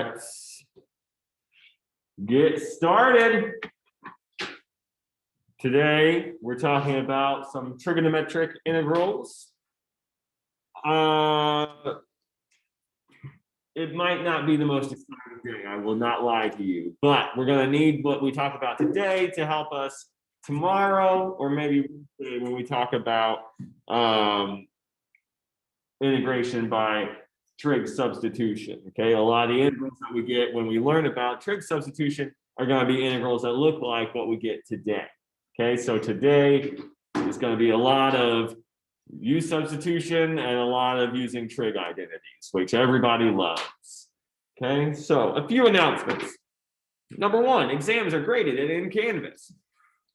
Let's get started. Today, we're talking about some trigonometric integrals. It might not be the most exciting thing, I will not lie to you, but we're going to need what we talk about today to help us tomorrow, or maybe when we talk about integration by trig substitution. Okay, a lot of the integrals that we get when we learn about trig substitution are going to be integrals that look like what we get today. Okay, so today is going to be a lot of u substitution and a lot of using trig identities, which everybody loves. Okay, so a few announcements. Number one, exams are graded in Canvas.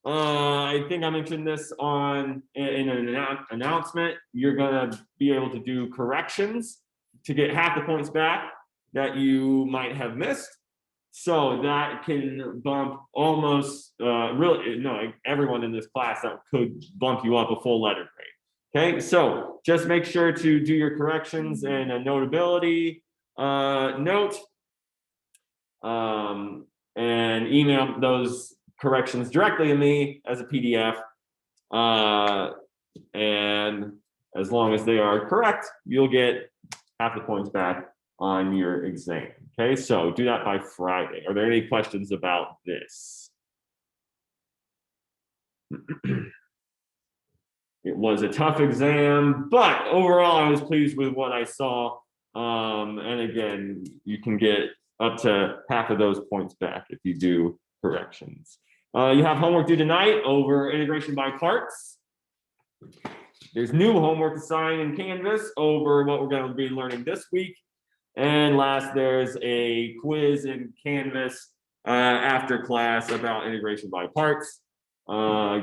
I think I mentioned this in an announcement. You're going to be able to do corrections to get half the points back that you might have missed. So that can bump almost, everyone in this class, that could bump you up a full letter grade. Okay, so just make sure to do your corrections in a notability note, and email those corrections directly to me as a PDF. And as long as they are correct, you'll get half the points back on your exam. Okay, so do that by Friday. Are there any questions about this? It was a tough exam, but overall I was pleased with what I saw. And again, you can get up to half of those points back if you do corrections. You have homework due tonight over integration by parts. There's new homework assigned in Canvas over what we're going to be learning this week. And last, there's a quiz in Canvas after class about integration by parts,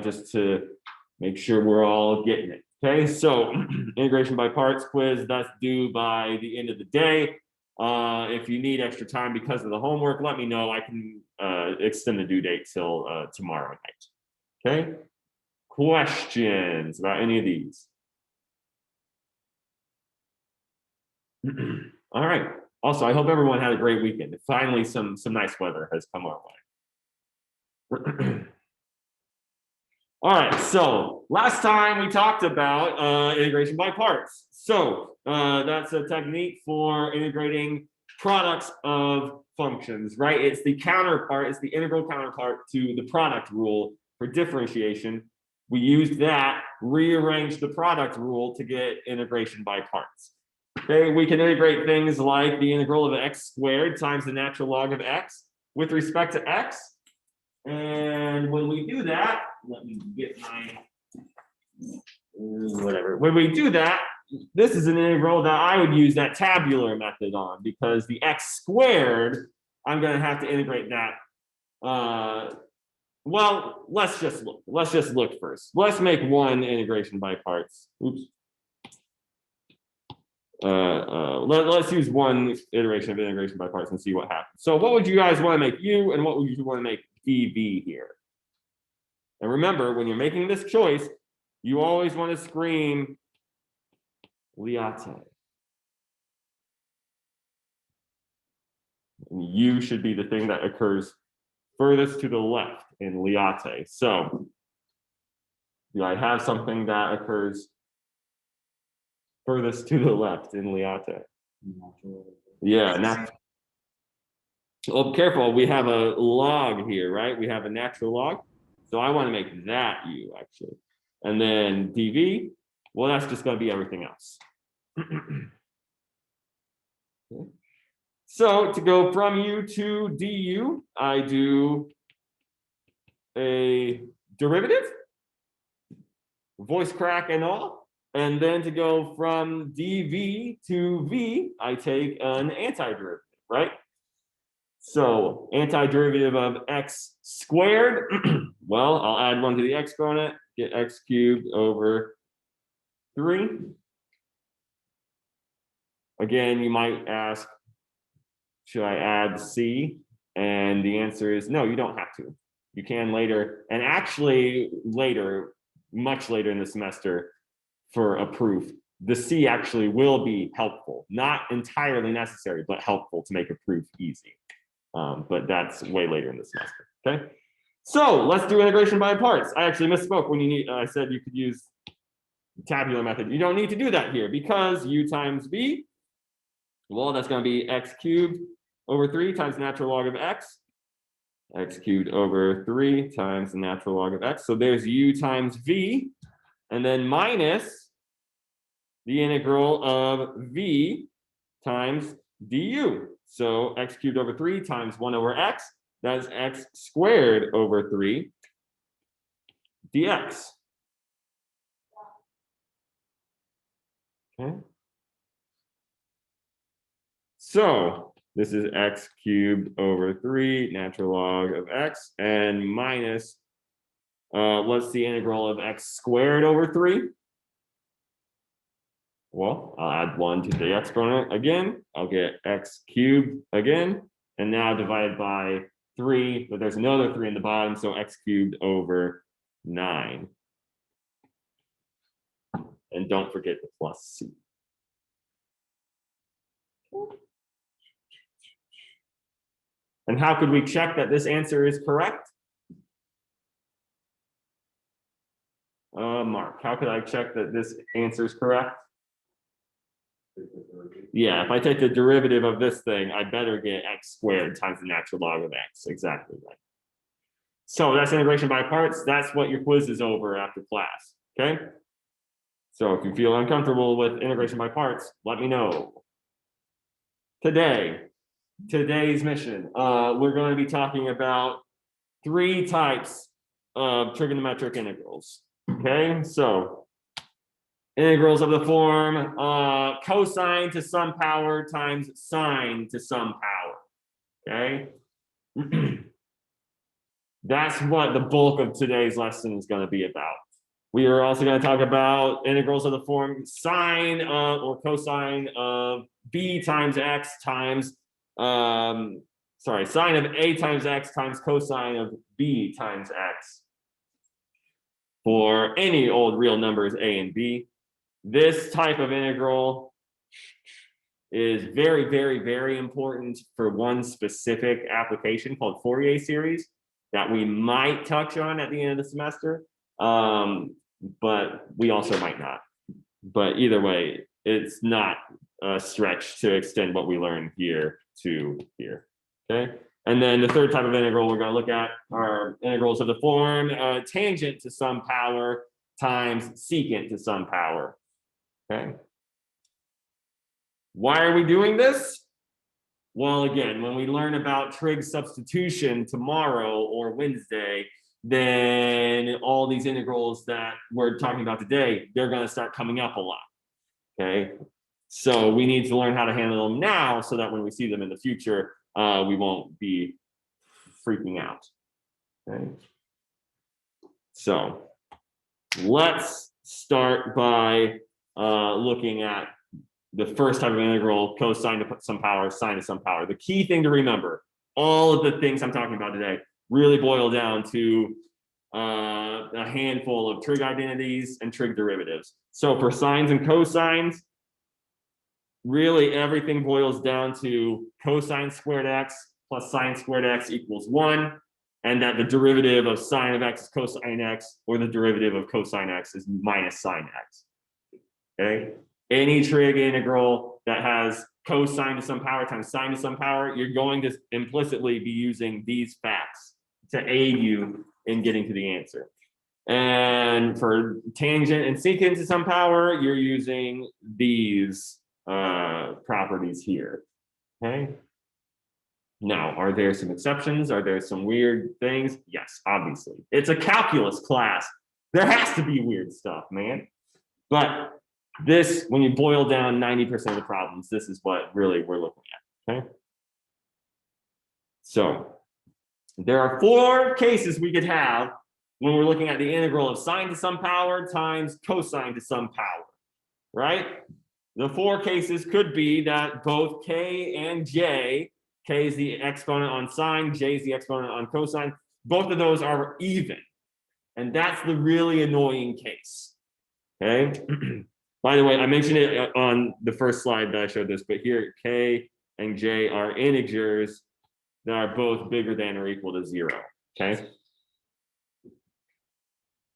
just to make sure we're all getting it. Okay, so integration by parts quiz, that's due by the end of the day. If you need extra time because of the homework, let me know. I can extend the due date till tomorrow night. Okay, questions about any of these? All right. Also, I hope everyone had a great weekend. Finally, some nice weather has come our way. All right. So last time we talked about integration by parts. So that's a technique for integrating products of functions, right? It's the counterpart. It's the integral counterpart to the product rule for differentiation. We used that, rearranged the product rule to get integration by parts. Okay, we can integrate things like the integral of x squared times the natural log of x with respect to x. And when we do that, let me get my whatever. When we do that, this is an integral that I would use that tabular method on, because the x squared, I'm going to have to integrate that. Well, let's just look. Let's just look first. Let's make one integration by parts. Oops. Let's use one iteration of integration by parts and see what happens. So what would you guys want to make u, and what would you want to make dv here? And remember, when you're making this choice, you always want to scream liate. And u should be the thing that occurs furthest to the left in liate. So do I have something that occurs furthest to the left in liate? Yeah, natural. Oh, careful, we have a log here, right? We have a natural log. So I want to make that u, actually. And then dv, well, that's just going to be everything else. Okay. So to go from u to du, I do a derivative, voice crack and all. And then to go from dv to v, I take an antiderivative, right? So antiderivative of x squared, well, I'll add 1 to the exponent, get x cubed over 3. Again, you might ask, should I add c? And the answer is no, you don't have to. You can later, and actually later, much later in the semester, for a proof, the C actually will be helpful. Not entirely necessary, but helpful to make a proof easy. But that's way later in the semester, okay? So let's do integration by parts. I actually misspoke when I said you could use the tabular method. You don't need to do that here because u times v, well, that's going to be x cubed over 3 times the natural log of x cubed over 3 times the natural log of x. So there's u times v, and then minus the integral of v times du. So x cubed over 3 times 1 over x, that's x squared over 3 dx. Okay. So this is x cubed over 3 natural log of x and minus, what's the integral of x squared over 3? Well, I'll add 1 to the exponent again. I'll get x cubed again, and now divided by 3, but there's another 3 in the bottom, so x cubed over 9. And don't forget the plus c. And how could we check that this answer is correct? Mark, how could I check that this answer is correct? Yeah, if I take the derivative of this thing, I better get x squared times the natural log of x. Exactly right. So that's integration by parts. That's what your quiz is over after class, okay? So if you feel uncomfortable with integration by parts, let me know. Today's mission, we're going to be talking about 3 types of trigonometric integrals, okay? So integrals of the form cosine to some power times sine to some power, okay? That's what the bulk of today's lesson is going to be about. We are also going to talk about integrals of the form sine or cosine of b times x times, sine of a times x times cosine of b times x for any old real numbers a and b. This type of integral is very, very, very important for one specific application called Fourier series that we might touch on at the end of the semester, but we also might not. But either way, it's not a stretch to extend what we learned here to here, okay? And then the third type of integral we're going to look at are integrals of the form tangent to some power times secant to some power, okay? Why are we doing this? Well, again, when we learn about trig substitution tomorrow or Wednesday, then all these integrals that we're talking about today, they're going to start coming up a lot, okay? So we need to learn how to handle them now so that when we see them in the future, we won't be freaking out, okay? So let's start by looking at the first type of integral, cosine to some power, sine to some power. The key thing to remember, all of the things I'm talking about today really boil down to a handful of trig identities and trig derivatives. So for sines and cosines, really everything boils down to cosine squared x plus sine squared x equals 1, and that the derivative of sine of x is cosine x, or the derivative of cosine x is minus sine x, okay? Any trig integral that has cosine to some power times sine to some power, you're going to implicitly be using these facts to aid you in getting to the answer. And for tangent and secant to some power, you're using these properties here, okay? Now, are there some exceptions? Are there some weird things? Yes, obviously. It's a calculus class. There has to be weird stuff, man. But this, when you boil down 90% of the problems, this is what really we're looking at, okay? So there are 4 cases we could have when we're looking at the integral of sine to some power times cosine to some power, right? The 4 cases could be that both k and j, k is the exponent on sine, j is the exponent on cosine, both of those are even. And that's the really annoying case, okay? By the way, I mentioned it on the first slide that I showed this, but here k and j are integers that are both bigger than or equal to 0, okay?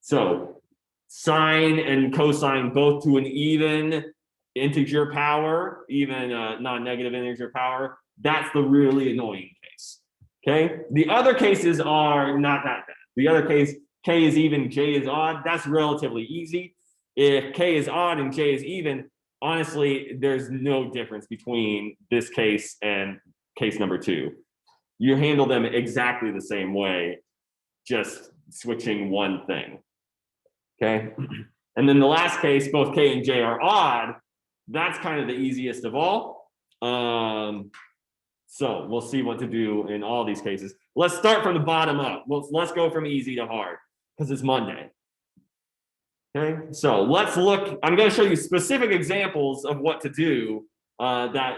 So sine and cosine both to an even integer power, even non-negative integer power, that's the really annoying case, okay? The other cases are not that bad. The other case, k is even, j is odd, that's relatively easy. If k is odd and j is even, honestly, there's no difference between this case and case number 2. You handle them exactly the same way, just switching one thing, okay? And then the last case, both k and j are odd. That's kind of the easiest of all. So we'll see what to do in all these cases. Let's start from the bottom up. Let's go from easy to hard because it's Monday. Okay, so let's look. I'm going to show you specific examples of what to do that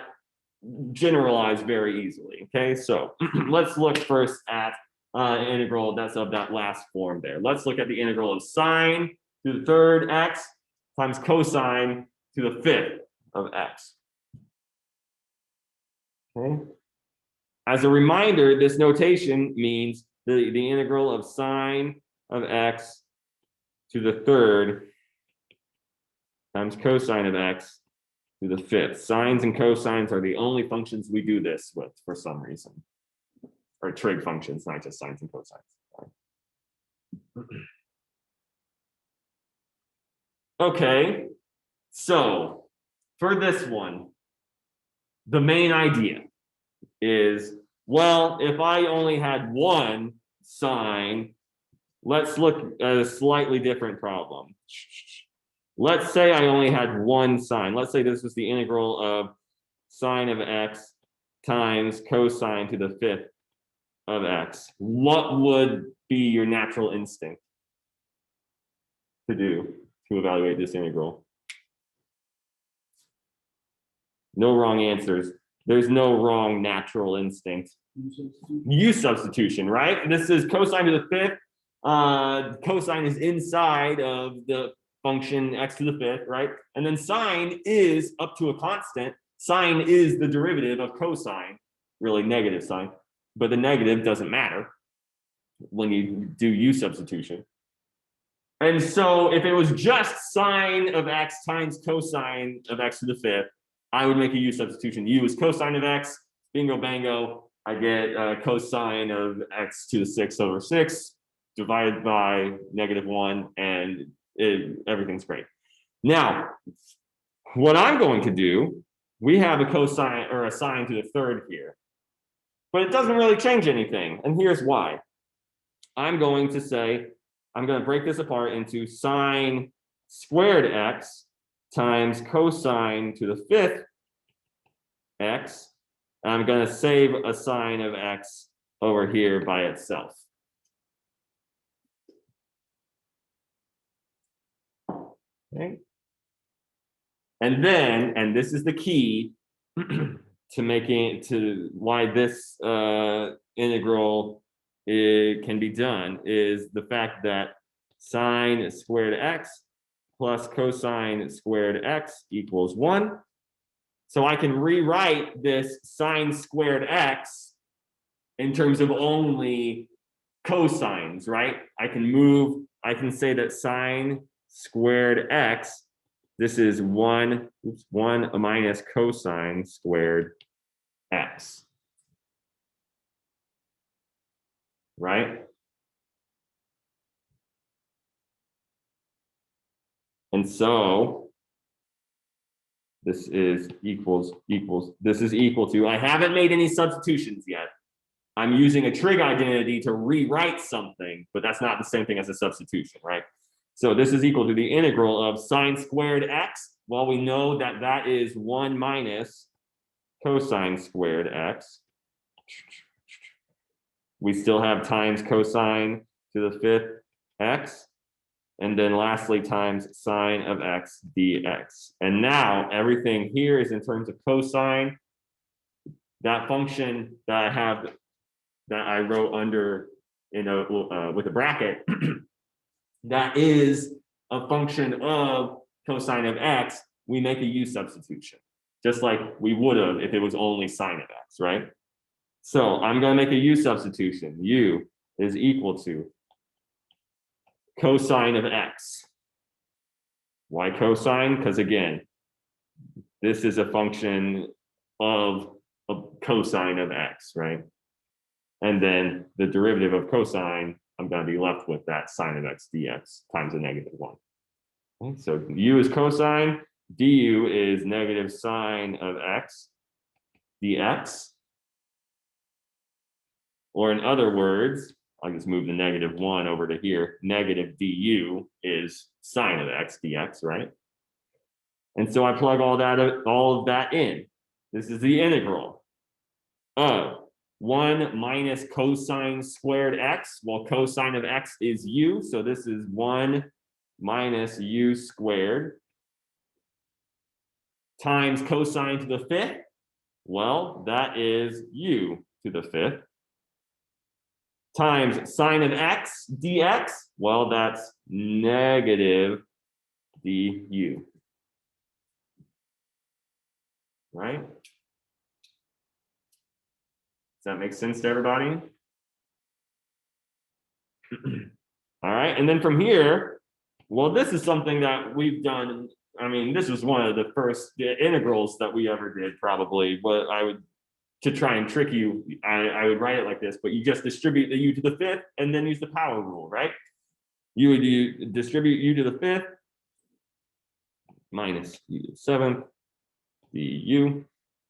generalize very easily. Okay, so let's look first at an integral that's of that last form there. Let's look at the integral of sine to the third x times cosine to the fifth of x. Okay. As a reminder, this notation means the integral of sine of x to the third times cosine of x to the fifth. Sines and cosines are the only functions we do this with for some reason. Or trig functions, not just sines and cosines. Okay, so for this one, the main idea is, well, if I only had one sine, let's look at a slightly different problem. Let's say I only had one sine. Let's say this was the integral of sine of x times cosine to the fifth of x. What would be your natural instinct to do to evaluate this integral? No wrong answers. There's no wrong natural instinct. Use substitution, right? This is cosine to the fifth. Cosine is inside of the function x to the fifth, right? And then sine is up to a constant. Sine is the derivative of cosine, really negative sign, but the negative doesn't matter when you do u substitution. And so if it was just sine of x times cosine of x to the fifth, I would make a u substitution. U is cosine of x, bingo bango. I get cosine of x to the 6 over 6 divided by -1, and everything's great. Now, what I'm going to do, we have a cosine or a sine to the third here, but it doesn't really change anything. And here's why. I'm going to say, I'm going to break this apart into sine squared x times cosine to the fifth x. I'm going to save a sine of x over here by itself. Okay. And then, and this is the key to why this integral can be done, is the fact that sine squared x plus cosine squared x equals 1. So I can rewrite this sine squared x in terms of only cosines, right? I can say that sine squared x, this is 1 minus cosine squared x, right? And so this is this is equal to, I haven't made any substitutions yet. I'm using a trig identity to rewrite something, but that's not the same thing as a substitution, right? So this is equal to the integral of sine squared x. Well, we know that that is 1 minus cosine squared x. We still have times cosine to the fifth x. And then lastly, times sine of x dx. And now everything here is in terms of cosine. That function that I have, that I wrote under, with a bracket, that is a function of cosine of x, we make a u substitution, just like we would have if it was only sine of x, right? So I'm going to make a u substitution. U is equal to cosine of x. Why cosine? Because again, this is a function of a cosine of x, right? And then the derivative of cosine, I'm going to be left with that sine of x dx times a negative 1. Okay, so u is cosine, du is negative sine of x dx. Or in other words, I'll just move the negative 1 over to here. Negative du is sine of x dx, right? And so I plug all of that in. This is the integral of 1 minus cosine squared x. Well, cosine of x is u, so this is 1 minus u squared times cosine to the 5th. Well, that is u to the 5th. Times sine of x dx. Well, that's negative du. Right? Does that make sense to everybody? All right, and then from here, well, this is something that we've done. I mean, this was one of the first integrals that we ever did, probably. But to try and trick you, I would write it like this, but you just distribute the u to the 5th and then use the power rule, right? You would distribute u to the 5th minus u to the 7th du.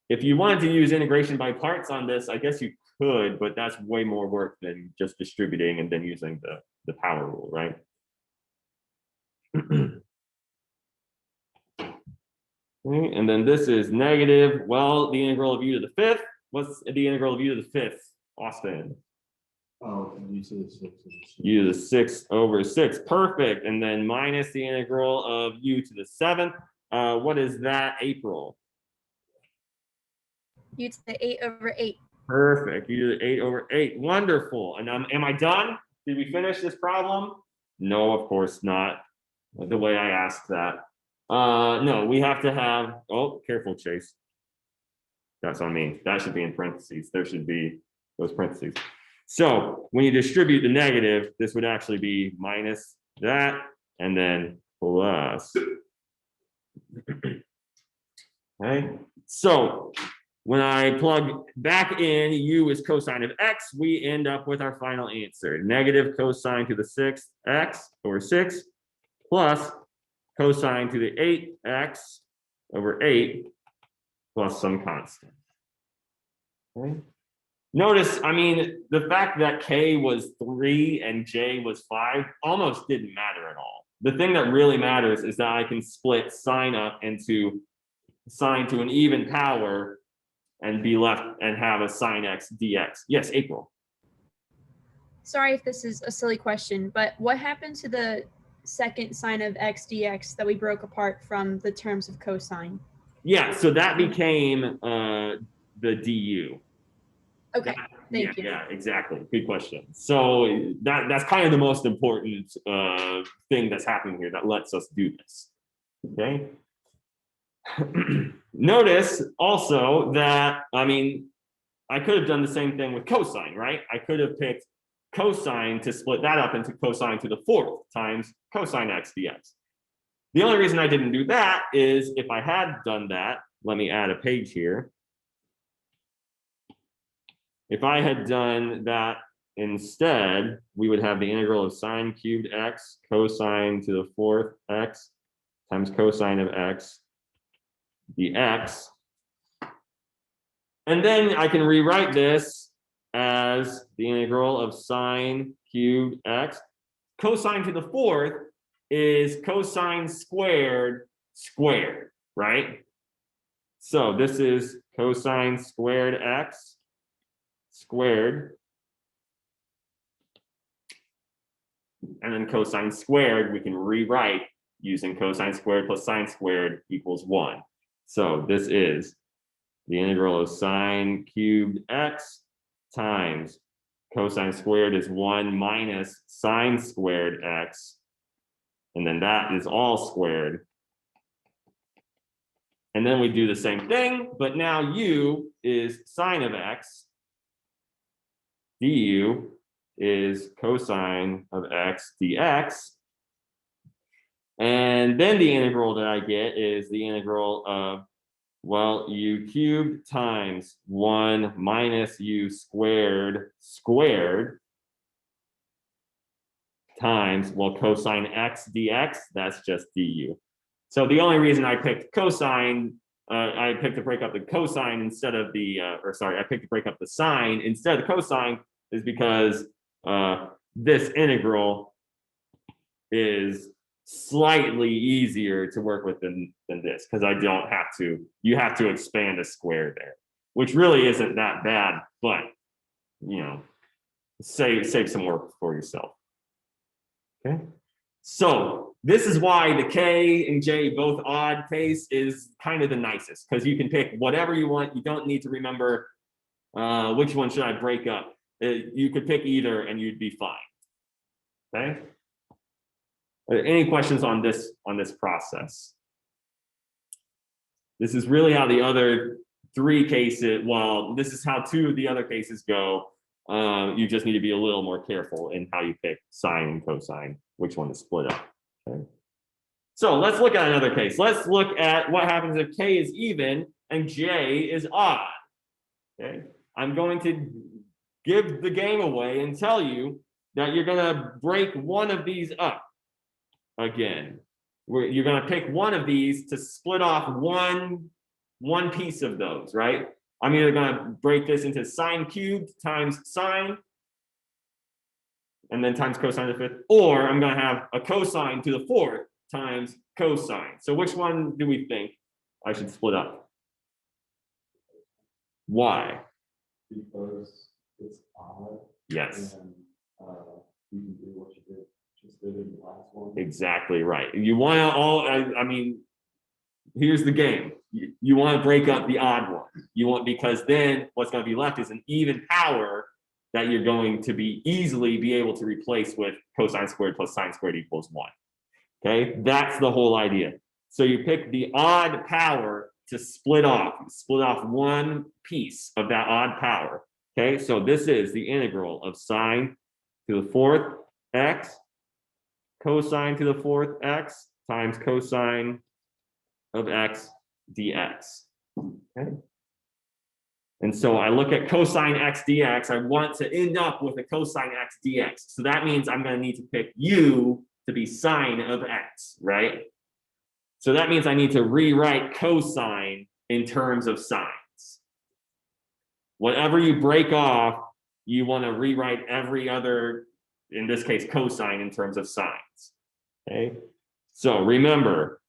If you wanted to use integration by parts on this, I guess you could, but that's way more work than just distributing and then using the power rule, right? Okay, and then this is negative. Well, the integral of u to the 5th. What's the integral of u to the 5th, Austin? Oh, u to the 6. U to the 6 over 6. Perfect. And then minus the integral of u to the 7th. What is that, April? U to the 8 over 8. Perfect. U to the 8 over 8. Wonderful. And am I done? Did we finish this problem? No, of course not. The way I asked that. No, we have to have, oh, careful, Chase. That's on me. That should be in parentheses. There should be those parentheses. So when you distribute the negative, this would actually be minus that and then plus. Okay. So when I plug back in u is cosine of x, we end up with our final answer. Negative cosine to the 6th x over 6 plus cosine to the 8x over 8 plus some constant. Okay. Notice, I mean, the fact that k was 3 and j was 5 almost didn't matter at all. The thing that really matters is that I can split sine up into sine to an even power and be left and have a sine x dx. Yes, April. Sorry if this is a silly question, but what happened to the second sine of x dx that we broke apart from the terms of cosine? Yeah, so that became the du. Okay, thank you. Yeah, exactly. Good question. So that's kind of the most important thing that's happening here that lets us do this. Okay. Notice also that, I mean, I could have done the same thing with cosine, right? I could have picked cosine to split that up into cosine to the 4th times cosine x dx. The only reason I didn't do that is if I had done that, let me add a page here. If I had done that instead, we would have the integral of sine cubed x cosine to the 4th x times cosine of x dx. And then I can rewrite this as the integral of sine cubed x. Cosine to the 4th is cosine squared squared, right? So this is cosine squared x squared. And then cosine squared, we can rewrite using cosine squared plus sine squared equals 1. So this is the integral of sine cubed x times cosine squared is 1 minus sine squared x. And then that is all squared And then we do the same thing, but now u is sine of x. Du is cosine of x dx. And then the integral that I get is the integral of, well, u cubed times 1 minus u squared times, well, cosine x dx, that's just du. So the only reason I picked cosine, I picked to break up the cosine instead of the, I picked to break up the sine instead of the cosine is because this integral is slightly easier to work with than this, because I don't have to, you have to expand a square there, which really isn't that bad, but, you know, save some work for yourself. Okay, so this is why the K and J both odd case is kind of the nicest, because you can pick whatever you want. You don't need to remember which one should I break up. You could pick either and you'd be fine. Okay. Are there any questions on this process? This is really how the other 3 cases, well, this is how 2 of the other cases go. You just need to be a little more careful in how you pick sine and cosine, which one to split up. Okay. So let's look at another case. Let's look at what happens if K is even and J is odd. Okay. I'm going to give the game away and tell you that you're going to break one of these up again. You're going to pick one of these to split off one piece of those, right? I'm either going to break this into sine cubed times sine, and then times cosine to the 5th, or I'm going to have a cosine to the 4th times cosine. So which one do we think I should split up? Why? Because it's odd. Yes. And you can do what you just did in the last one. Exactly right. You want to all, I mean, here's the game. You want to break up the odd one. You want, because then what's going to be left is an even power that you're going to be easily be able to replace with cosine squared plus sine squared equals 1. Okay, that's the whole idea. So you pick the odd power to split off one piece of that odd power. Okay, so this is the integral of sine to the 4th x cosine to the 4th x times cosine of x dx. Okay. And so I look at cosine x dx, I want to end up with a cosine x dx. So that means I'm going to need to pick u to be sine of x, right? So that means I need to rewrite cosine in terms of sines. Whatever you break off, you want to rewrite every other, in this case, cosine in terms of sines. Okay, so remember,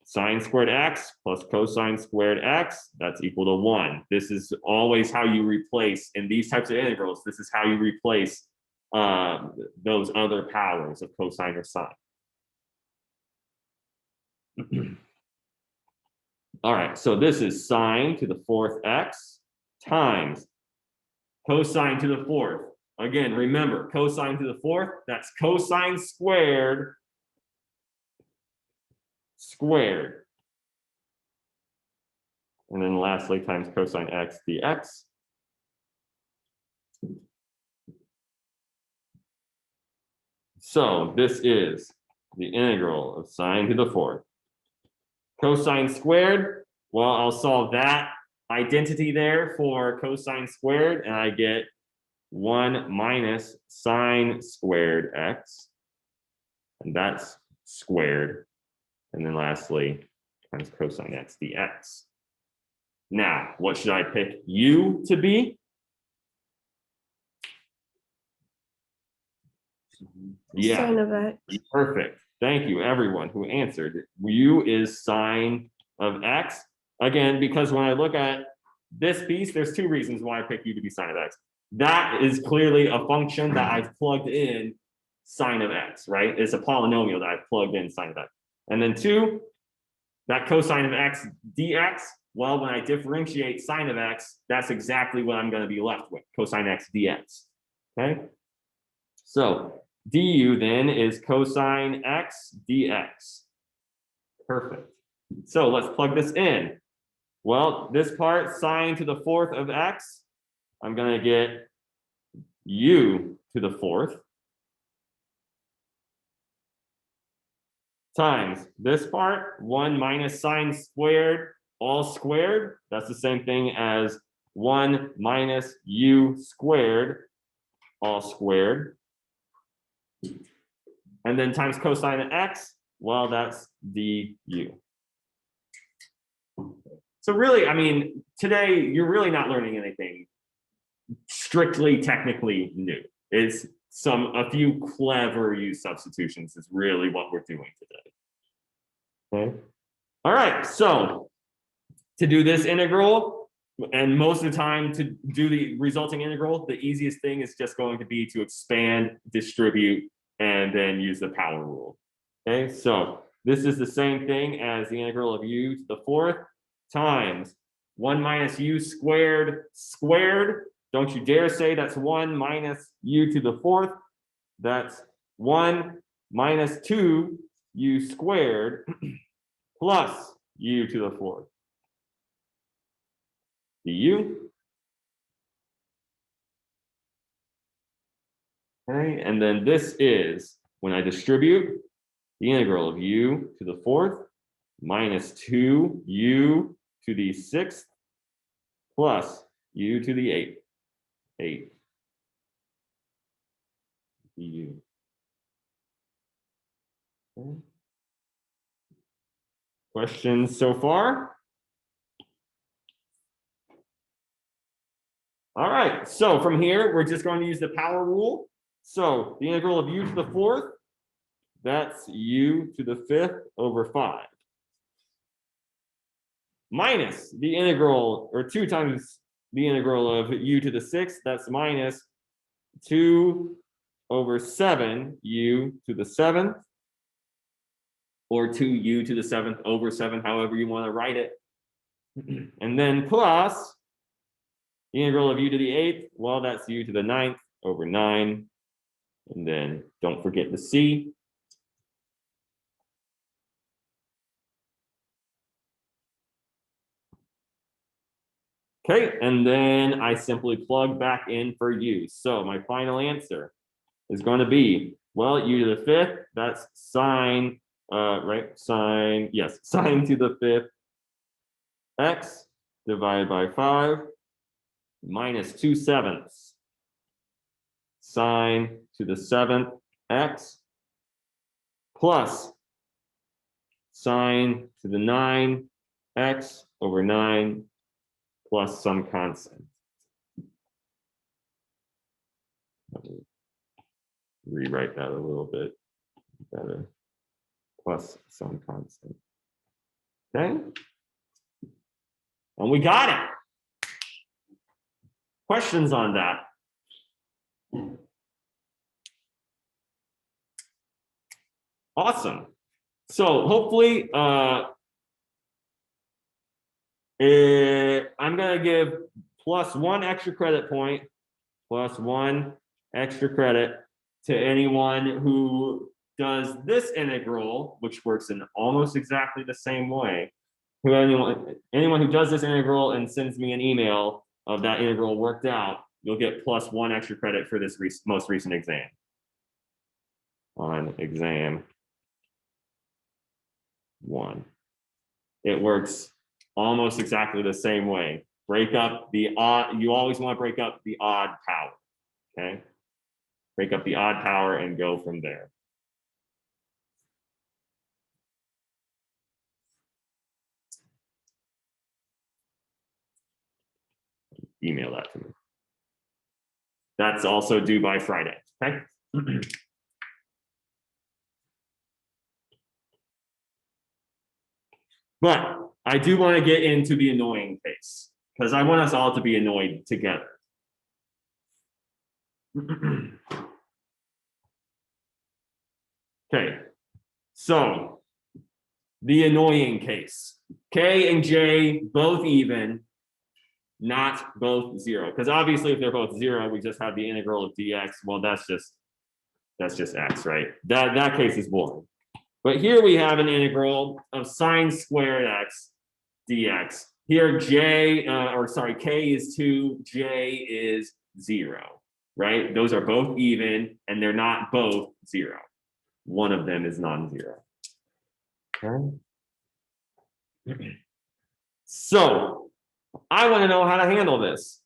sine squared x plus cosine squared x, that's equal to 1. This is always how you replace, in these types of integrals, this is how you replace those other powers of cosine or sine. All right, so this is sine to the 4th x times cosine to the 4th. Again, remember, cosine to the 4th, that's cosine squared squared. And then lastly, times cosine x dx. So this is the integral of sine to the 4th. Cosine squared, well, I'll solve that identity there for cosine squared, and I get 1 minus sine squared x, and that's squared. And then lastly, times cosine x dx. Now, what should I pick u to be? Yeah, Sine of x. perfect. Thank you, everyone who answered. U is sine of x. Again, because when I look at this piece, there's 2 reasons why I pick u to be sine of x. That is clearly a function that I've plugged in sine of x, right? It's a polynomial that I've plugged in sine of x. And then 2, that cosine of x dx, well, when I differentiate sine of x, that's exactly what I'm going to be left with, cosine x dx. Okay? So du then is cosine x dx. Perfect. So let's plug this in. Well, this part, sine to the fourth of x, I'm going to get u to the fourth times this part, 1 minus sine squared, all squared. That's the same thing as 1 minus u squared, all squared. And then times cosine of x, well, that's du. So really, I mean, today you're really not learning anything strictly technically new. It's a few clever use substitutions is really what we're doing today. Okay. All right, so to do this integral, and most of the time to do the resulting integral, the easiest thing is just going to be to expand, distribute, and then use the power rule. Okay, so this is the same thing as the integral of u to the fourth times 1 minus u squared squared. Don't you dare say that's 1 minus u to the fourth. That's 1 minus 2 u squared plus u to the fourth du. Okay, and then this is, when I distribute, the integral of u to the fourth minus 2u to the sixth plus u to the eighth. 8 du. Okay. Questions so far? All right, so from here, we're just going to use the power rule. So the integral of u to the fourth, that's u to the fifth over 5. Minus the integral, or 2 times the integral of u to the sixth, that's minus 2 over 7 u to the seventh, or 2u to the seventh over 7, however you want to write it. And then plus the integral of u to the eighth, well, that's u to the ninth over 9. And then don't forget the c. Okay, and then I simply plug back in for u. So my final answer is going to be, well, u to the fifth, that's sine, right? Sine, yes, sine to the fifth x divided by 5 minus 2/7 sine to the seventh x plus sine to the 9x over 9 plus some constant. Let me rewrite that a little bit better. Plus some constant. Okay. And we got it. Questions on that? Awesome. So hopefully, I'm going to give plus 1 extra credit point, plus 1 extra credit to anyone who does this integral, which works in almost exactly the same way. Anyone who does this integral and sends me an email of that integral worked out, you'll get plus 1 extra credit for this most recent exam. On exam 1. It works almost exactly the same way. Break up the odd, you always want to break up the odd power, okay? Break up the odd power and go from there. Email that to me. That's also due by Friday, okay? But I do want to get into the annoying case because I want us all to be annoyed together. Okay, so the annoying case. K and J both even, not both 0. Because obviously if they're both 0, we just have the integral of dx. Well, that's just x, right? That case is boring. But here we have an integral of sine squared x dx. Here k is 2, j is 0, right? Those are both even, and they're not both 0. One of them is non-zero. Okay. So I want to know how to handle this.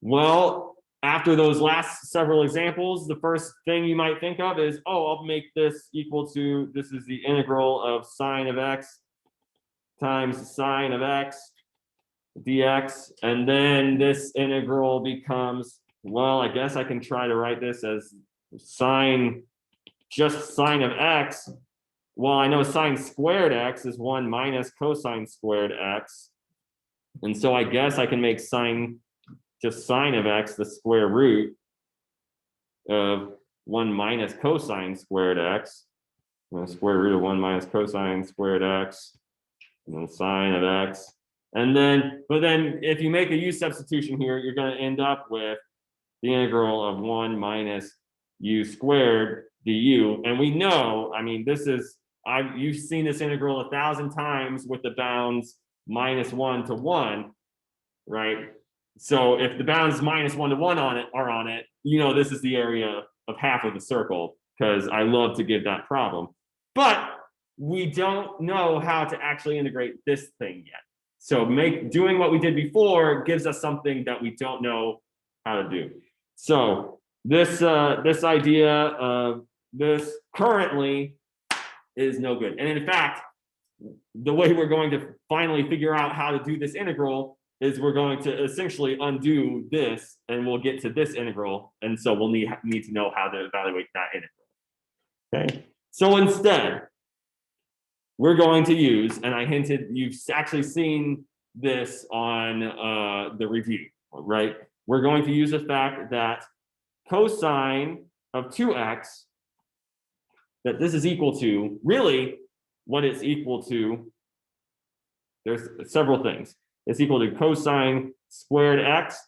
Well, after those last several examples, the first thing you might think of is, oh, I'll make this equal to, this is the integral of sine of x times sine of x dx. And then this integral becomes, well, I guess I can try to write this as just sine of x. Well, I know sine squared x is 1 minus cosine squared x. And so I guess I can make just sine of x the square root of 1 minus cosine squared x. And the square root of 1 minus cosine squared x. And then sine of x. And then, but then if you make a u substitution here, you're going to end up with the integral of 1 minus u squared du. And we know, I mean, you've seen this integral 1,000 times with the bounds -1 to 1, right? So if the bounds -1 to 1 are on it, you know this is the area of half of the circle, because I love to give that problem. But we don't know how to actually integrate this thing yet. So doing what we did before gives us something that we don't know how to do. So this idea of this currently is no good. And in fact, the way we're going to finally figure out how to do this integral is we're going to essentially undo this, and we'll get to this integral. And so we'll need to know how to evaluate that integral. Okay. So instead, we're going to use, and I hinted, you've actually seen this on the review, right? We're going to use the fact that cosine of 2x, that this is equal to, really what it's equal to, there's several things. It's equal to cosine squared x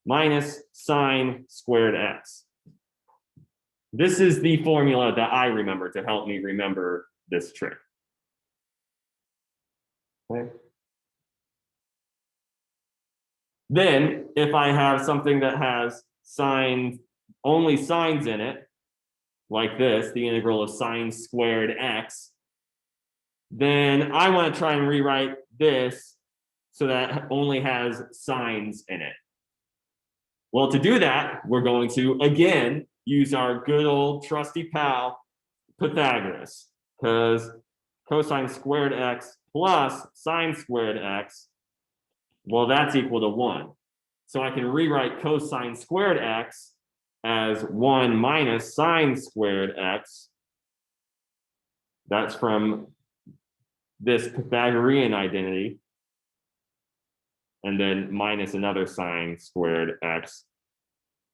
minus sine squared x. This is the formula that I remember to help me remember this trick. Okay. Then, if I have something that has only signs in it, like this, the integral of sine squared x, then I want to try and rewrite this so that it only has signs in it. Well, to do that, we're going to, again, use our good old trusty pal, Pythagoras, because cosine squared x plus sine squared x, well, that's equal to 1. So I can rewrite cosine squared x as 1 minus sine squared x. That's from this Pythagorean identity. And then minus another sine squared x,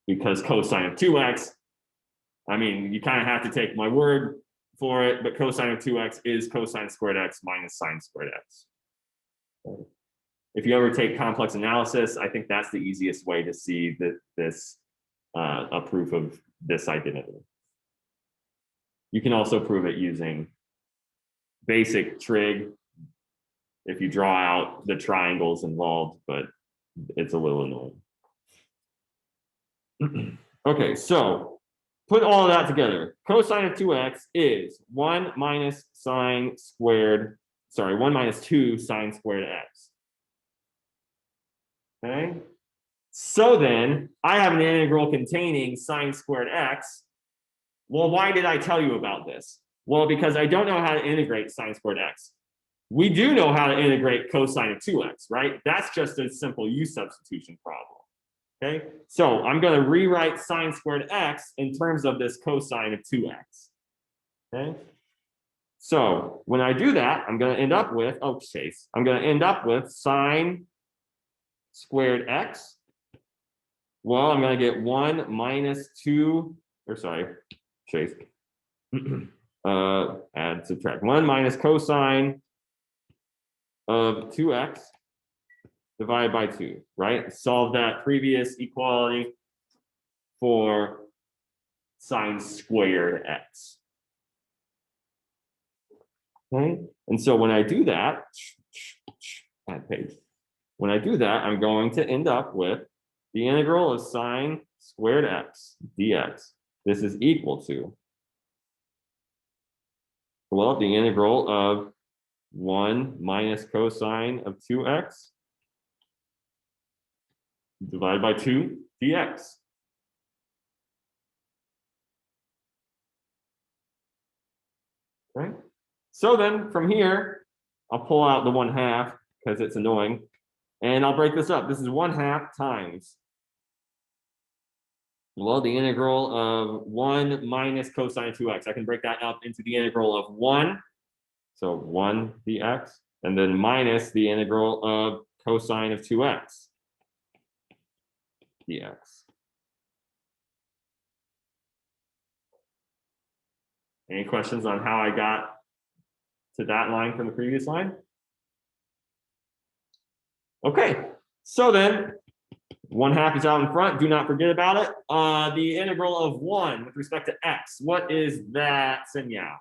because cosine of 2x, I mean, you kind of have to take my word for it, but cosine of 2x is cosine squared x minus sine squared x. If you ever take complex analysis, I think that's the easiest way to see a proof of this identity. You can also prove it using basic trig if you draw out the triangles involved, but it's a little annoying. Okay, so put all of that together. Cosine of 2x is 1 minus 2 sine squared x. Okay, so then I have an integral containing sine squared x. Well, why did I tell you about this? Well, because I don't know how to integrate sine squared x. We do know how to integrate cosine of 2x, right? That's just a simple u substitution problem. Okay, so I'm going to rewrite sine squared x in terms of this cosine of 2x. Okay, so when I do that, I'm going to end up with, sine squared x. Well, I'm going to get 1 minus 2, add, subtract. 1 minus cosine of 2x divided by 2, right? Solve that previous equality for sine squared x. Okay, and so when I do that, that page, when I do that, I'm going to end up with the integral of sine squared x dx. This is equal to, well, the integral of 1 minus cosine of 2x divided by 2 dx. Right? So then from here, I'll pull out the 1/2 because it's annoying. And I'll break this up. This is 1/2 times, well, the integral of 1 minus cosine 2x. I can break that up into the integral of 1, so 1 dx, and then minus the integral of cosine of 2x dx. Any questions on how I got to that line from the previous line? Okay, so then 1/2 is out in front. Do not forget about it. The integral of 1 with respect to x. What is that, Sinyao?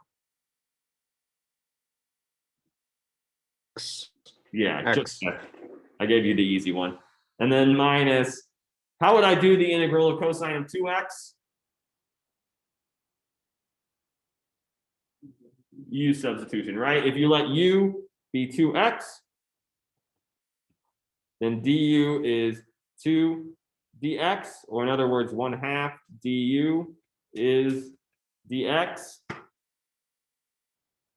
Yeah, X. I gave you the easy one. And then minus, how would I do the integral of cosine of 2x? U substitution, right? If you let u be 2x, then du is 2 dx, or in other words, 1/2 du is dx.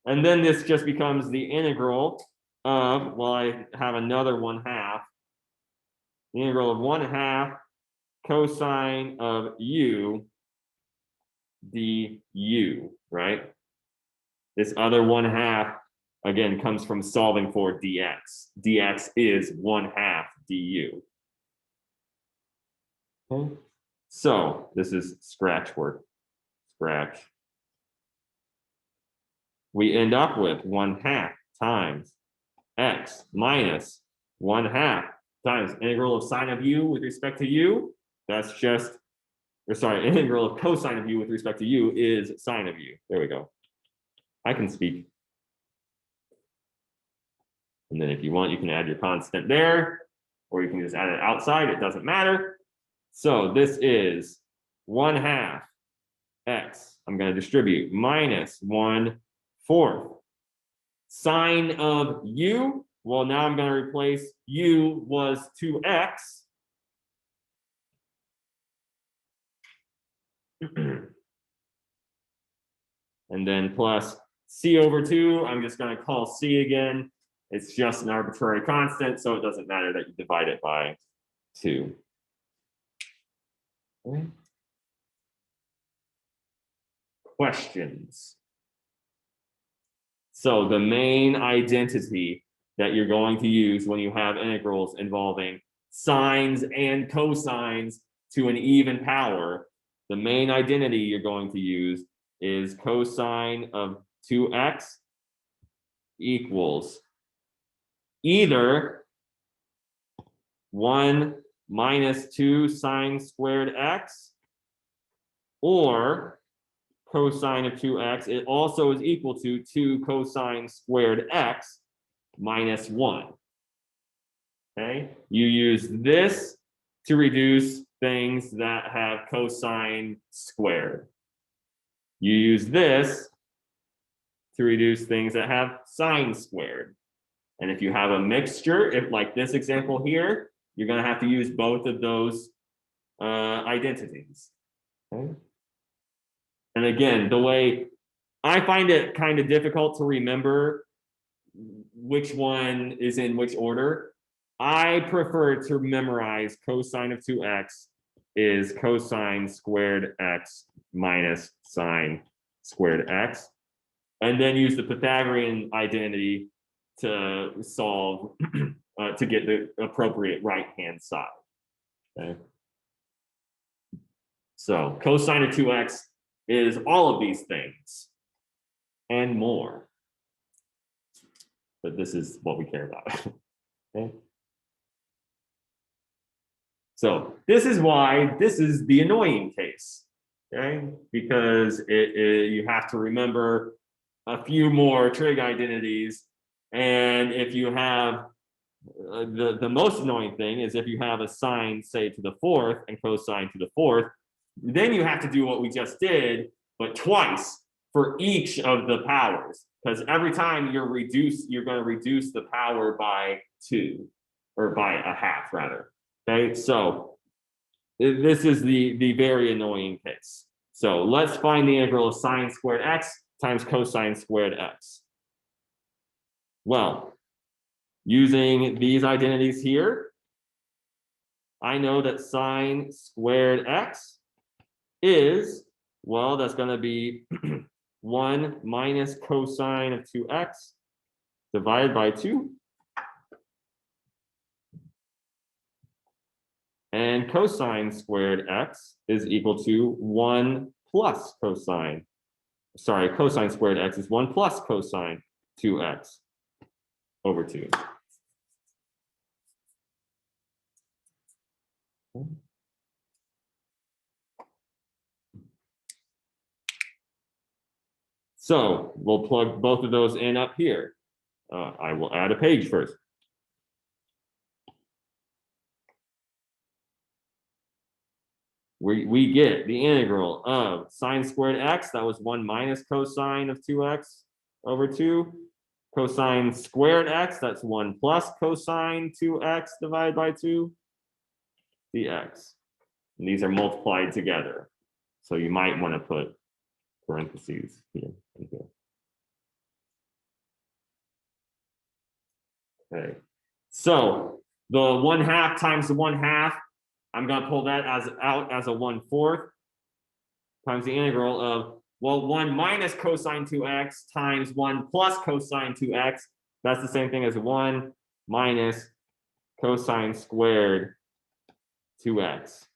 And then this just becomes the integral of, well, I have another 1/2, the integral of 1/2 cosine of u du, right? This other 1/2, again, comes from solving for dx. dx is 1/2 du. Okay. So this is scratch work. Scratch. We end up with 1/2 times x minus 1/2 times integral of sine of u with respect to u. That's just, or sorry, integral of cosine of u with respect to u is sine of u. There we go. I can speak. And then if you want, you can add your constant there, or you can just add it outside. It doesn't matter. So this is 1/2 x. I'm going to distribute minus 1/4 sine of u. Well, now I'm going to replace u was 2x. And then plus c over 2. I'm just going to call c again. It's just an arbitrary constant, so it doesn't matter that you divide it by 2. Okay. Questions? So the main identity that you're going to use when you have integrals involving sines and cosines to an even power, the main identity you're going to use is cosine of 2x equals either 1 minus 2 sine squared x, or cosine of 2x, it also is equal to 2 cosine squared x minus 1. Okay, you use this to reduce things that have cosine squared. You use this to reduce things that have sine squared. And if you have a mixture, if like this example here, you're going to have to use both of those identities. Okay. And again, the way I find it kind of difficult to remember which one is in which order, I prefer to memorize cosine of 2x is cosine squared x minus sine squared x, and then use the Pythagorean identity to solve, to get the appropriate right-hand side. Okay. So cosine of 2x is all of these things and more. But this is what we care about. Okay. So this is why this is the annoying case, okay? Because you have to remember a few more trig identities. And if you have the most annoying thing is if you have a sine, say, to the fourth and cosine to the fourth, then you have to do what we just did, but twice for each of the powers. Because every time you're going to reduce the power by 2, or by a half rather. Okay, so this is the very annoying case. So let's find the integral of sine squared x times cosine squared x. Well, using these identities here, I know that sine squared x is, well, that's going to be 1 minus cosine of 2x divided by 2. And cosine squared x is equal to 1 plus cosine. Sorry, cosine squared x is 1 plus cosine 2x over 2. So we'll plug both of those in up here. I will add a page first. We get the integral of sine squared x, that was 1 minus cosine of 2x over 2. Cosine squared x, that's 1 plus cosine 2x divided by 2 dx. And these are multiplied together. So you might want to put parentheses here and here. Okay, so the 1/2 times the 1/2, I'm going to pull that out as a 1/4 times the integral of, well, 1 minus cosine 2x times 1 plus cosine 2x. That's the same thing as 1 minus cosine squared 2x.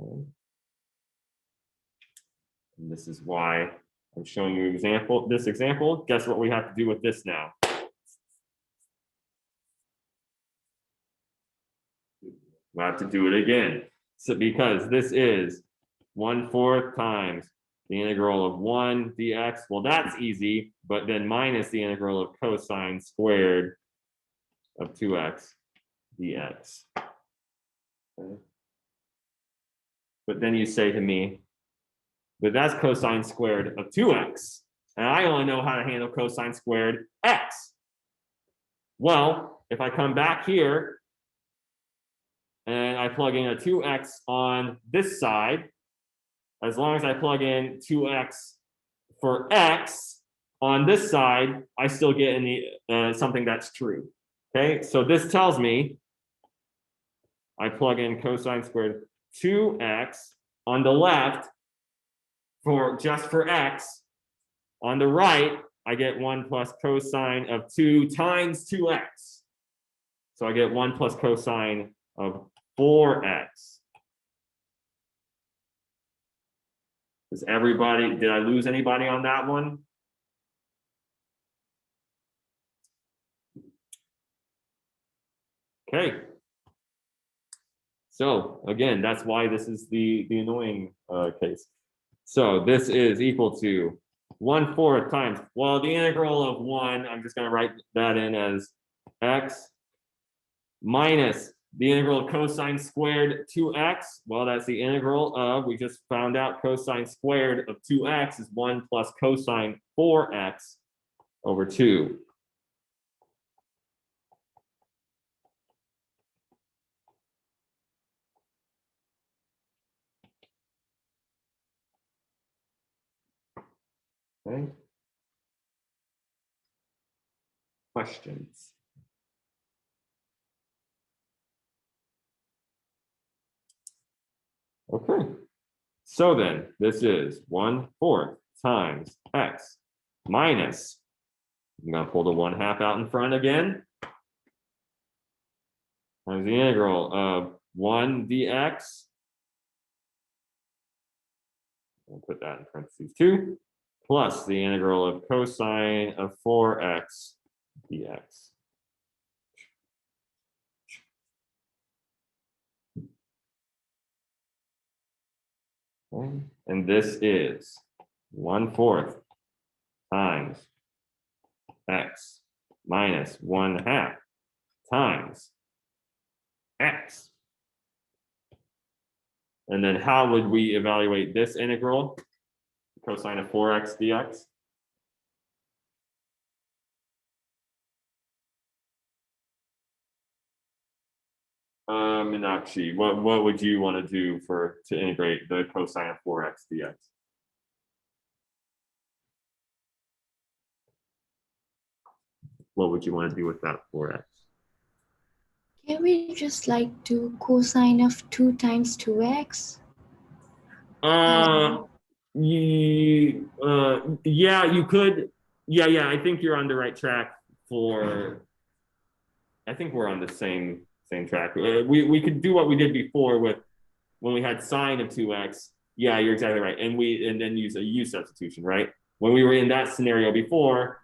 Okay. And this is why I'm showing you this example. Guess what we have to do with this now? We have to do it again. So because this is 1/4 times the integral of 1 dx. Well, that's easy, but then minus the integral of cosine squared of 2x dx. Okay. But then you say to me, but that's cosine squared of 2x. And I only know how to handle cosine squared x. Well, if I come back here and I plug in a 2x on this side, as long as I plug in 2x for x on this side, I still get something that's true. Okay, so this tells me I plug in cosine squared 2x on the left just for x. On the right, I get 1 plus cosine of 2 times 2x. So I get 1 plus cosine of 4x. Did I lose anybody on that one? Okay. So again, that's why this is the annoying case. So this is equal to 1/4 times, well, the integral of 1, I'm just going to write that in as x minus the integral of cosine squared 2x. Well, that's the integral of, we just found out cosine squared of 2x is 1 plus cosine 4x over 2. Okay. Questions? Okay. So then this is 1/4 times x minus, I'm going to pull the 1/2 out in front again, times the integral of 1 dx. I'll put that in parentheses too, plus the integral of cosine of 4x dx. Okay. And this is 1/4 times x minus 1/2 times x. And then how would we evaluate this integral? Cosine of 4x dx. Meenakshi, what would you want to do to integrate the cosine of 4x dx? What would you want to do with that 4x? Can we just like do cosine of 2 times 2x? Yeah, you could. Yeah, I think you're on the right track for. I think we're on the same track. We could do what we did before with when we had sine of 2x. Yeah, you're exactly right. And then use a u substitution, right? When we were in that scenario before,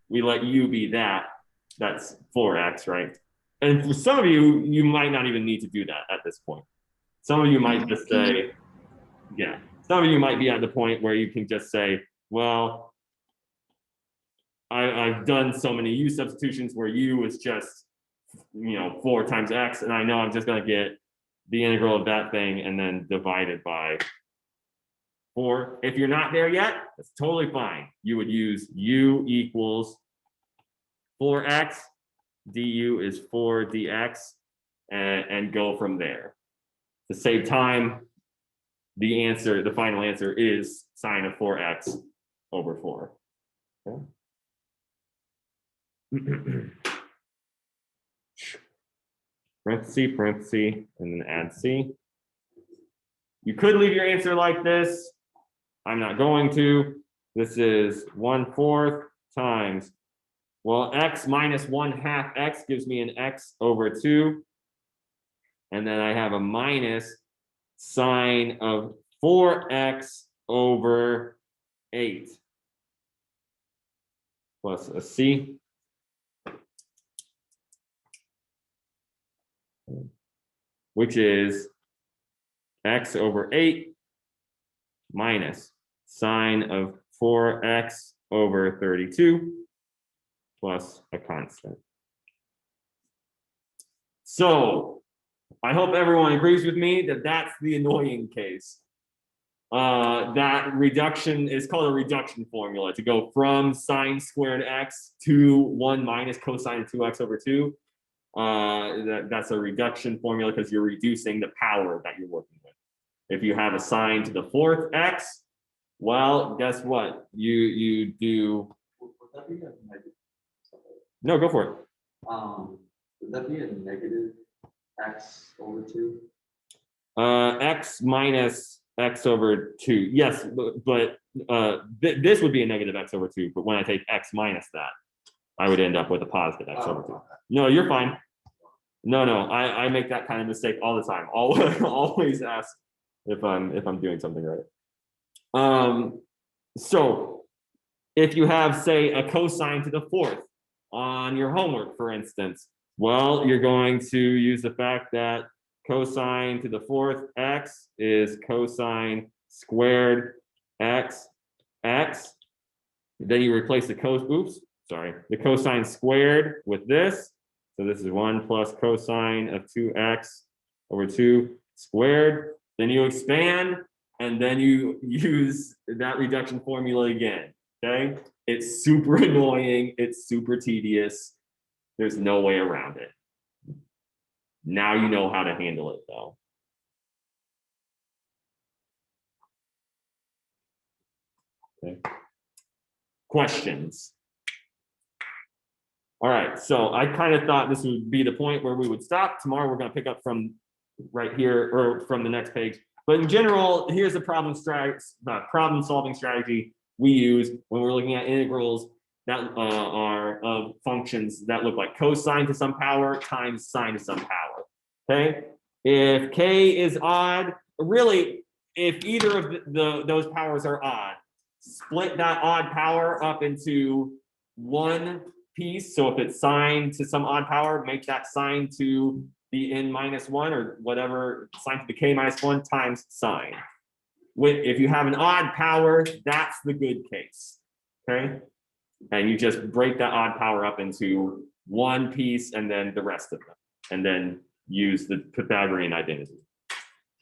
we let u be that's 4x, right? And for some of you, you might not even need to do that at this point. Some of you might just say, yeah, some of you might be at the point where you can just say, well, I've done so many u substitutions where u is just, 4 times x, and I know I'm just going to get the integral of that thing and then divide it by 4. If you're not there yet, that's totally fine. You would use u equals 4x, du is 4 dx, and go from there. To save time, the final answer is sine of 4x over 4. Okay. Parenthesis, and then add c. You could leave your answer like this. I'm not going to. This is 1/4 times, well, x minus 1/2 x gives me an x over 2. And then I have a minus sine of 4x over 8 plus a c. Which is x over 8 minus sine of 4x over 32 plus a constant. So I hope everyone agrees with me that that's the annoying case. That reduction is called a reduction formula, to go from sine squared x to 1 minus cosine of 2x over 2. That's a reduction formula because you're reducing the power that you're working with. If you have a sine to the 4th x, well, guess what? You do. Would that be a negative? No, go for it. Would that be a negative x over 2? X minus x over 2. Yes, but this would be a negative x over 2. But when I take x minus that, I would end up with a positive x over 2. No, you're fine. No, I make that kind of mistake all the time. Always ask if I'm doing something right. So if you have, say, a cosine to the 4th on your homework, for instance, well, you're going to use the fact that cosine to the 4th x is cosine squared x. Then you replace the cosine squared with this. So this is 1 plus cosine of 2x over 2 squared. Then you expand, and then you use that reduction formula again, okay? It's super annoying. It's super tedious. There's no way around it. Now you know how to handle it, though. Okay. Questions? All right, so I kind of thought this would be the point where we would stop. Tomorrow we're going to pick up from right here or from the next page. But in general, here's the problem solving strategy we use when we're looking at integrals that are of functions that look like cosine to some power times sine to some power. Okay, if k is odd, really, if either of those powers are odd, split that odd power up into one piece. So if it's sine to some odd power, make that sine to the n minus 1 or whatever, sine to the k minus 1 times sine. if you have an odd power, that's the good case, okay? And you just break that odd power up into one piece and then the rest of them, and then use the Pythagorean identity.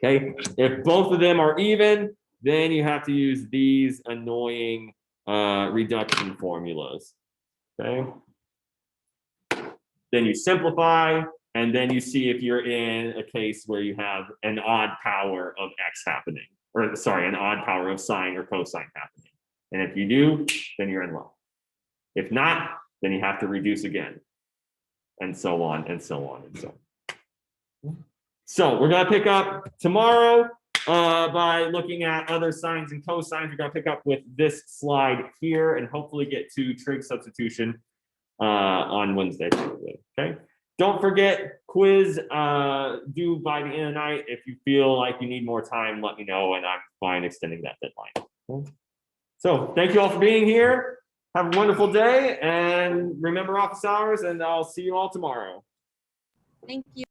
Okay, if both of them are even, then you have to use these annoying reduction formulas. Okay, then you simplify, and then you see if you're in a case where you have an odd power of x happening, or sorry, an odd power of sine or cosine happening. And if you do, then you're in luck. If not, then you have to reduce again, and so on and so on and so on. So we're gonna pick up tomorrow by looking at other sines and cosines. We're gonna pick up with this slide here and hopefully get to trig substitution on Wednesday, probably. Okay. Don't forget, quiz due by the end of the night. If you feel like you need more time, let me know, and I'm fine extending that deadline. Okay. So thank you all for being here. Have a wonderful day, and remember office hours, and I'll see you all tomorrow. Thank you.